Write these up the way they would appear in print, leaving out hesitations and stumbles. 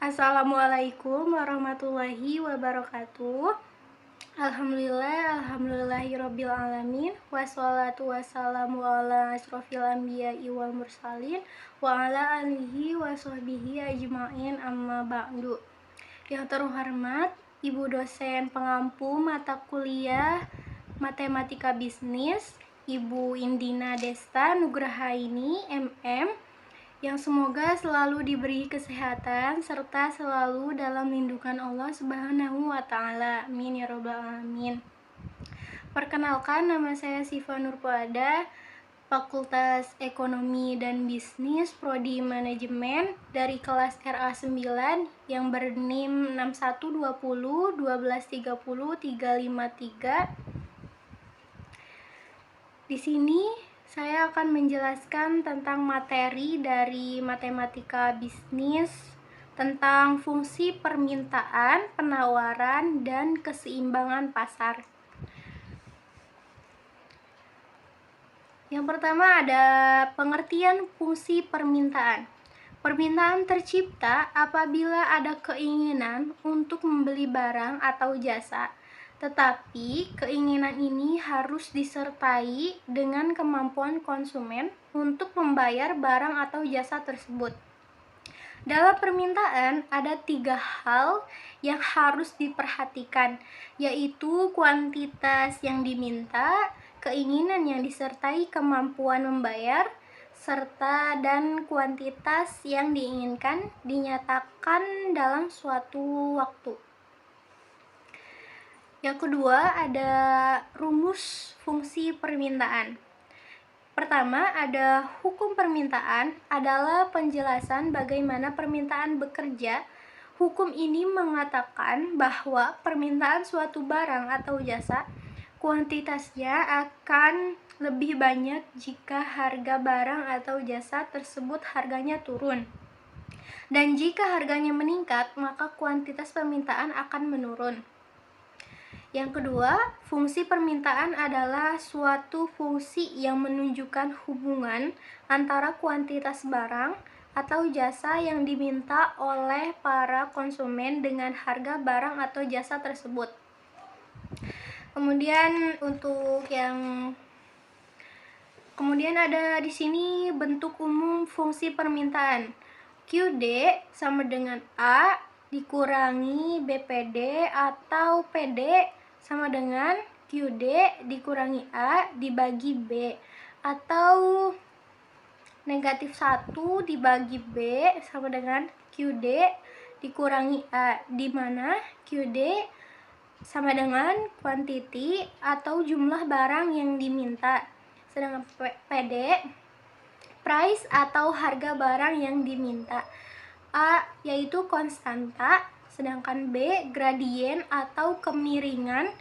Assalamualaikum warahmatullahi wabarakatuh. Alhamdulillahirabbil alamin. Wassalatu wassalamu ala asrofil anbiya'i wal mursalin wa ala alihi wa sahbihi ajmain, amma ba'du. Yang terhormat Ibu dosen pengampu mata kuliah Matematika Bisnis, Ibu Indina Desta Nugrahaini, MM, yang semoga selalu diberi kesehatan serta selalu dalam lindungan Allah Subhanahu wa Ta'ala. Amin ya Rabbal Alamin. Perkenalkan, nama saya Siva Nurpuada, Fakultas Ekonomi dan Bisnis, Prodi Manajemen, dari kelas RA9 yang berNIM 6120 1230 353. Di sini saya akan menjelaskan tentang materi dari Matematika Bisnis tentang fungsi permintaan, penawaran, dan keseimbangan pasar. Yang pertama ada pengertian fungsi permintaan. Permintaan tercipta apabila ada keinginan untuk membeli barang atau jasa, tetapi keinginan ini harus disertai dengan kemampuan konsumen untuk membayar barang atau jasa tersebut. Dalam permintaan ada 3 hal yang harus diperhatikan, yaitu kuantitas yang diminta, keinginan yang disertai kemampuan membayar, serta dan kuantitas yang diinginkan dinyatakan dalam suatu waktu. Yang kedua ada rumus fungsi permintaan. Pertama ada hukum permintaan adalah penjelasan bagaimana permintaan bekerja. Hukum ini mengatakan bahwa permintaan suatu barang atau jasa kuantitasnya akan lebih banyak jika harga barang atau jasa tersebut harganya turun. Dan jika harganya meningkat, maka kuantitas permintaan akan menurun. Yang kedua, fungsi permintaan adalah suatu fungsi yang menunjukkan hubungan antara kuantitas barang atau jasa yang diminta oleh para konsumen dengan harga barang atau jasa tersebut. Kemudian ada di sini bentuk umum fungsi permintaan. QD sama dengan A dikurangi BPD atau PD sama dengan QD dikurangi A dibagi B, atau negatif 1 dibagi B sama dengan QD dikurangi A, di mana QD sama dengan quantity atau jumlah barang yang diminta, sedangkan PD price atau harga barang yang diminta, A yaitu konstanta, sedangkan B gradien atau kemiringan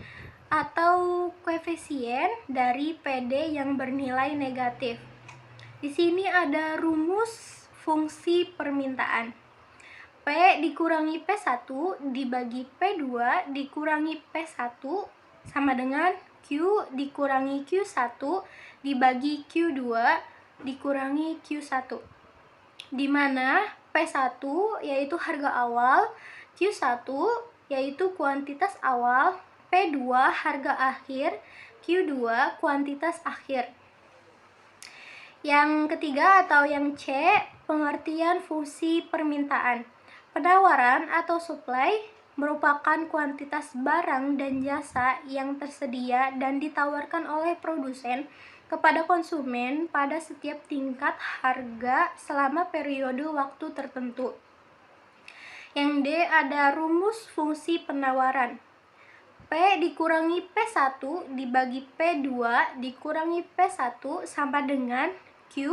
atau koefisien dari PD yang bernilai negatif. Di sini ada rumus fungsi permintaan. P dikurangi P1 dibagi P2 dikurangi P1 sama dengan Q dikurangi Q1 dibagi Q2 dikurangi Q1, di mana P1 yaitu harga awal, Q1 yaitu kuantitas awal, P2 harga akhir, Q2 kuantitas akhir. Yang ketiga atau yang C, pengertian fungsi permintaan. Penawaran atau supply merupakan kuantitas barang dan jasa yang tersedia dan ditawarkan oleh produsen kepada konsumen pada setiap tingkat harga selama periode waktu tertentu. Yang D ada rumus fungsi penawaran. P dikurangi P1 dibagi P2 dikurangi P1 sama dengan Q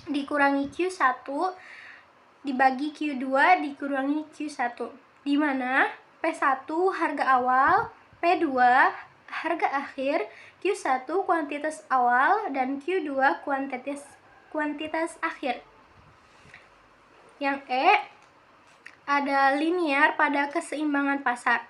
dikurangi Q1 dibagi Q2 dikurangi Q1, di mana P1 harga awal, P2 harga akhir, Q1 kuantitas awal, dan Q2 kuantitas akhir. Yang E ada linear pada keseimbangan pasar.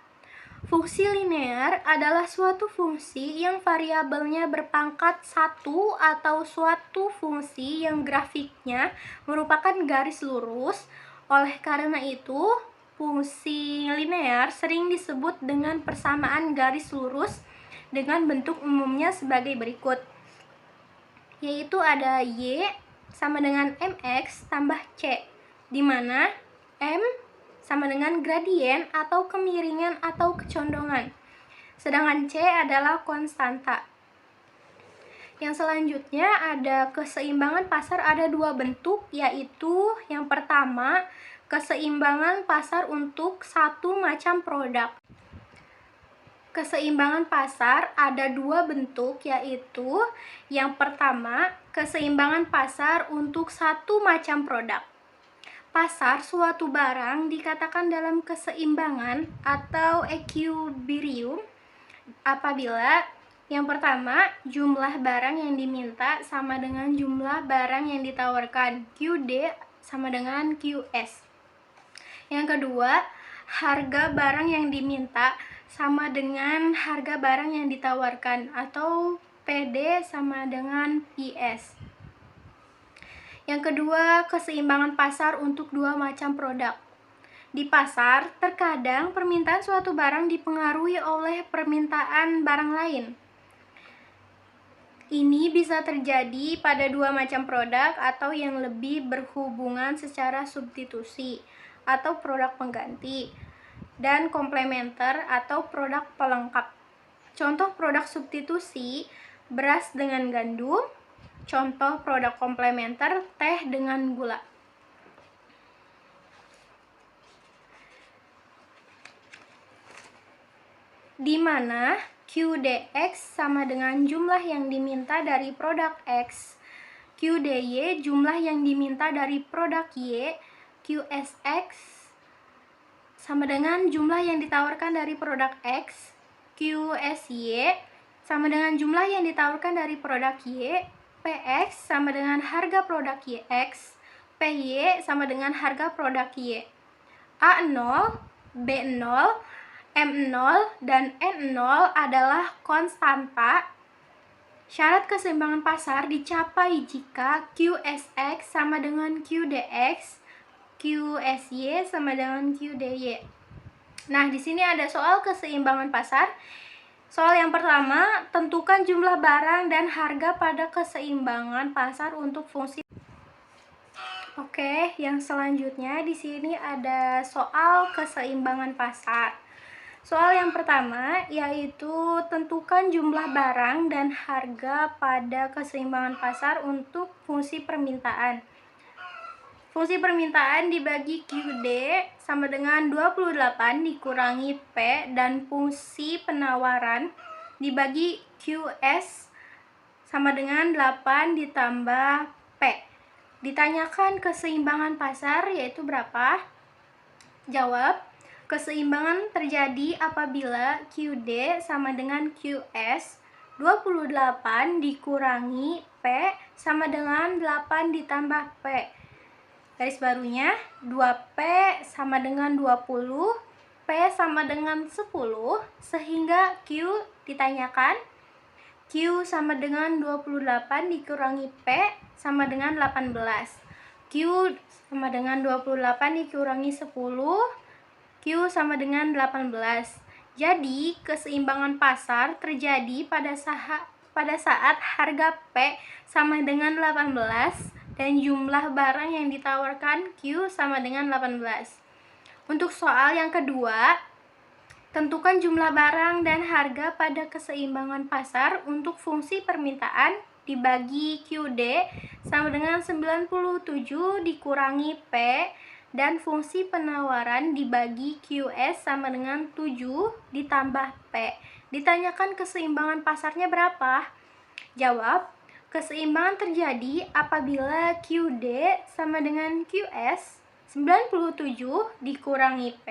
Fungsi linear adalah suatu fungsi yang variabelnya berpangkat 1 atau suatu fungsi yang grafiknya merupakan garis lurus Oleh karena itu, fungsi linear sering disebut dengan persamaan garis lurus dengan bentuk umumnya sebagai berikut, yaitu ada Y sama dengan MX tambah C, di mana M sama dengan gradien atau kemiringan atau kecondongan, sedangkan C adalah konstanta. Yang selanjutnya ada keseimbangan pasar, ada dua bentuk, yaitu yang pertama keseimbangan pasar untuk satu macam produk. Keseimbangan pasar ada dua bentuk, yaitu yang pertama keseimbangan pasar untuk satu macam produk. Pasar suatu barang dikatakan dalam keseimbangan atau equilibrium apabila yang pertama, jumlah barang yang diminta sama dengan jumlah barang yang ditawarkan, QD sama dengan QS. Yang kedua, harga barang yang diminta sama dengan harga barang yang ditawarkan, atau PD sama dengan PS. Yang kedua, keseimbangan pasar untuk dua macam produk. Di pasar, terkadang permintaan suatu barang dipengaruhi oleh permintaan barang lain. Ini bisa terjadi pada dua macam produk atau yang lebih berhubungan secara substitusi atau produk pengganti, dan komplementer atau produk pelengkap. Contoh produk substitusi, beras dengan gandum. Contoh produk komplementer, teh dengan gula. Di mana QDX sama dengan jumlah yang diminta dari produk X, QDY jumlah yang diminta dari produk Y, QSX sama dengan jumlah yang ditawarkan dari produk X, QSY sama dengan jumlah yang ditawarkan dari produk Y, PX sama dengan harga produk YX, PY sama dengan harga produk Y. A0, B0, M0 dan N0 adalah konstanta. Syarat keseimbangan pasar dicapai jika QSX sama dengan QDX, QSY sama dengan QDY. Nah, di sini ada soal keseimbangan pasar. Soal yang pertama, tentukan jumlah barang dan harga pada keseimbangan pasar untuk fungsi. Oke, yang selanjutnya di sini ada soal keseimbangan pasar. Soal yang pertama yaitu tentukan jumlah barang dan harga pada keseimbangan pasar untuk fungsi permintaan. Fungsi permintaan dibagi QD sama dengan 28 dikurangi P, dan fungsi penawaran dibagi QS sama dengan 8 ditambah P. Ditanyakan keseimbangan pasar yaitu berapa? Jawab, keseimbangan terjadi apabila QD sama dengan QS, 28 dikurangi P sama dengan 8 ditambah P. Garis barunya, 2P sama dengan 20, P sama dengan 10, sehingga Q ditanyakan, Q sama dengan 28 dikurangi P sama dengan 18. Q sama dengan 28 dikurangi 10, Q sama dengan 18. Jadi, keseimbangan pasar terjadi pada saat harga P sama dengan 18 dan jumlah barang yang ditawarkan Q sama dengan 18. Untuk soal yang kedua, tentukan jumlah barang dan harga pada keseimbangan pasar untuk fungsi permintaan dibagi QD sama dengan 97 dikurangi P, dan fungsi penawaran dibagi QS sama dengan 7 ditambah P. Ditanyakan keseimbangan pasarnya berapa? Jawab, keseimbangan terjadi apabila QD sama dengan QS, 97 dikurangi P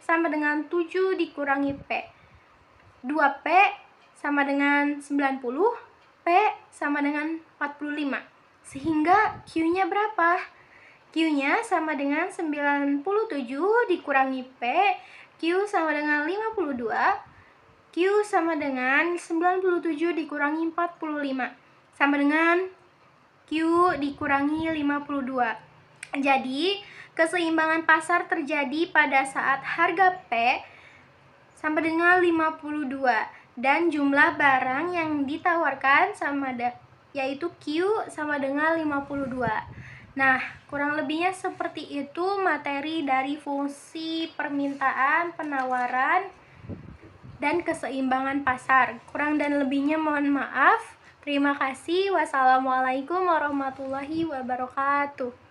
sama dengan 7 dikurangi P. 2P sama dengan 90, P sama dengan 45. Sehingga Q-nya berapa? Q-nya sama dengan 97 dikurangi P, Q sama dengan 52, Q sama dengan 97 dikurangi 45, sama dengan Q dikurangi 52. Jadi, keseimbangan pasar terjadi pada saat harga P sama dengan 52 dan jumlah barang yang ditawarkan yaitu Q sama dengan 52. Nah, kurang lebihnya seperti itu materi dari fungsi permintaan, penawaran, dan keseimbangan pasar. Kurang dan lebihnya mohon maaf. Terima kasih. Wassalamualaikum warahmatullahi wabarakatuh.